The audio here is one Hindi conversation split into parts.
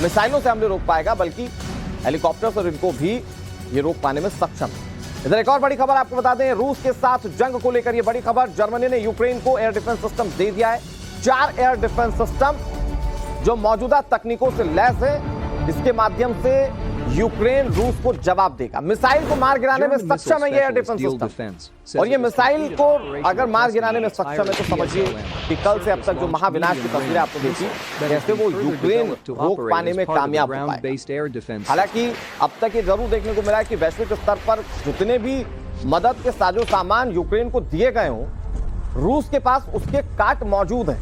मिसाइलों से हमले रोक पाएगा, बल्कि हेलीकॉप्टर और इनको भी ये रोक पाने में सक्षम है। इधर एक और बड़ी खबर आपको बता दें, रूस के साथ जंग को लेकर ये बड़ी खबर, जर्मनी ने यूक्रेन को एयर डिफेंस सिस्टम दे दिया है। 4 एयर डिफेंस सिस्टम जो मौजूदा तकनीकों से लैस है, इसके माध्यम से यूक्रेन रूस को जवाब देगा। मिसाइल को मार गिराने में सक्षम है ये एयर डिफेंस सिस्टम, और ये मिसाइल को अगर मार गिराने में सक्षम है तो समझिए कि कल से अब तक जो महाविनाश की तस्वीरें आपको देखी, कैसे वो यूक्रेन रोक पाने में कामयाब हो पाए। हालांकि अब तक ये जरूर देखने को मिला है कि वैश्विक स्तर पर जितने भी मदद के साजो सामान यूक्रेन को दिए गए हों, रूस के पास उसके काट मौजूद हैं।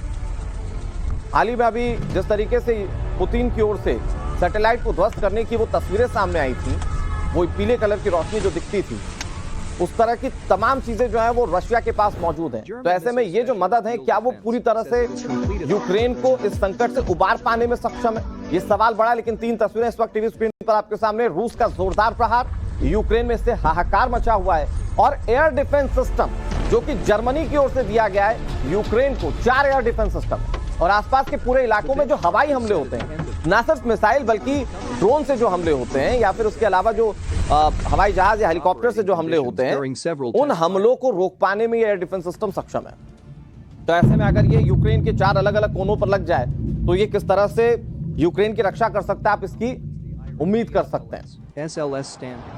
हाल ही में अभी जिस तरीके से पुतिन की ओर से सैटेलाइट को ध्वस्त करने की वो तस्वीरें सामने आई थी, वो पीले कलर की रोशनी जो दिखती थी, उस तरह की तमाम चीजें जो है वो रशिया के पास मौजूद हैं। तो ऐसे में ये जो मदद है, क्या वो पूरी तरह से यूक्रेन को इस संकट से उबार पाने में सक्षम है, ये सवाल बड़ा। लेकिन 3 तस्वीरें इस वक्त टीवी स्क्रीन पर आपके सामने। रूस का जोरदार प्रहार, यूक्रेन में इससे हाहाकार मचा हुआ है, और एयर डिफेंस सिस्टम जो कि जर्मनी की ओर से दिया गया है यूक्रेन को, 4 एयर डिफेंस सिस्टम, और आसपास के पूरे इलाकों में जो हवाई हमले होते हैं, न सिर्फ मिसाइल बल्कि ड्रोन से जो हमले होते हैं, या फिर उसके अलावा जो हवाई जहाज या हेलीकॉप्टर से जो हमले होते हैं, उन हमलों को रोक पाने में ये एयर डिफेंस सिस्टम सक्षम है। तो ऐसे में अगर ये यूक्रेन के 4 अलग अलग कोनों पर लग जाए तो ये किस तरह से यूक्रेन की रक्षा कर सकता है, आप इसकी उम्मीद कर सकते हैं। SLS stand.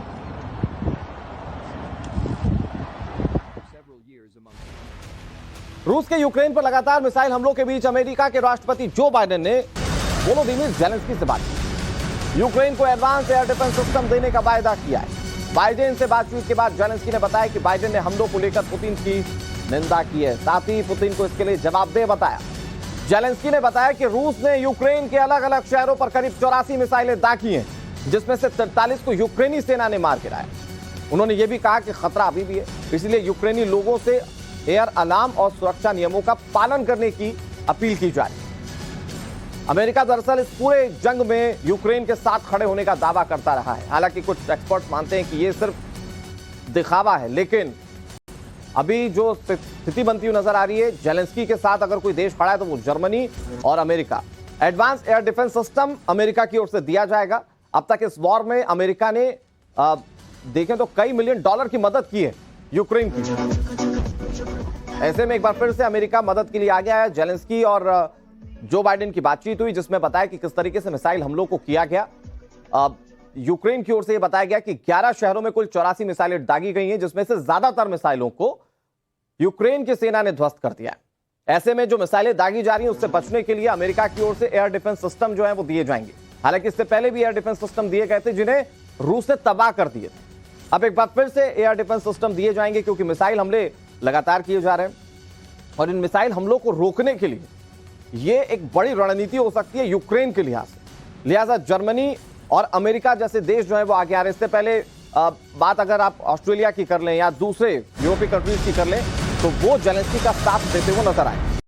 रूस के यूक्रेन पर लगातार मिसाइल हमलों के बीच अमेरिका के राष्ट्रपति जो बाइडेन ने वोलोदिमीर ज़ेलेंस्की से बात की, यूक्रेन को एडवांस एयर डिफेंस सिस्टम देने का वायदा किया है। बाइडेन से बातचीत के बाद ज़ेलेंस्की ने बताया कि बाइडेन ने हमलों को लेकर पुतिन की निंदा की है, साथ ही पुतिन को इसके लिए जवाबदेह बताया। ज़ेलेंस्की ने बताया कि रूस ने यूक्रेन के अलग अलग शहरों पर करीब 84 मिसाइलें दागी हैं, जिसमें से 43 को यूक्रेनी सेना ने मार गिराया। उन्होंने ये भी कहा कि खतरा अभी भी है, इसलिए यूक्रेनी लोगों से एयर अलार्म और सुरक्षा नियमों का पालन करने की अपील की जाए। अमेरिका दरअसल इस पूरे जंग में यूक्रेन के साथ खड़े होने का दावा करता रहा है। हालांकि कुछ एक्सपर्ट्स मानते हैं कि ये सिर्फ दिखावा है, लेकिन अभी जो स्थिति बनती हुई नजर आ रही है, ज़ेलेंस्की के साथ अगर कोई देश खड़ा है तो वो जर्मनी और America. Advance air defence system America की ओर से दिया जाएगा। अब तक इस वॉर में अमेरिका ने देखें तो कई $मिलियन की मदद की है यूक्रेन की। ऐसे में एक बार फिर से अमेरिका मदद के लिए आ गया है। ज़ेलेंस्की और जो बाइडेन की बातचीत हुई, जिसमें बताया कि किस तरीके से मिसाइल हमलों को किया गया। यूक्रेन की ओर से यह बताया गया कि 11 शहरों में कुल 84 मिसाइलें दागी गई हैं, जिसमें से ज्यादातर मिसाइलों को यूक्रेन की सेना ने ध्वस्त कर दिया है। ऐसे में जो मिसाइलें दागी जा रही हैं, उससे बचने के लिए अमेरिका की ओर से एयर डिफेंस सिस्टम जो है वो दिए जाएंगे। हालांकि इससे पहले भी एयर डिफेंस सिस्टम दिए गए थे, जिन्हें रूस ने तबाह कर दिए थे। अब एक बार फिर से एयर डिफेंस सिस्टम दिए जाएंगे, क्योंकि मिसाइल हमले लगातार किए जा रहे हैं, और इन मिसाइल हमलों को रोकने के लिए ये एक बड़ी रणनीति हो सकती है यूक्रेन के लिहाज से। लिहाजा जर्मनी और अमेरिका जैसे देश जो है वो आगे आ रहे हैं। इससे पहले बात अगर आप ऑस्ट्रेलिया की कर लें या दूसरे यूरोपीय कंट्रीज की कर लें, तो वो ज़ेलेंस्की का साथ देते हुए नजर आए।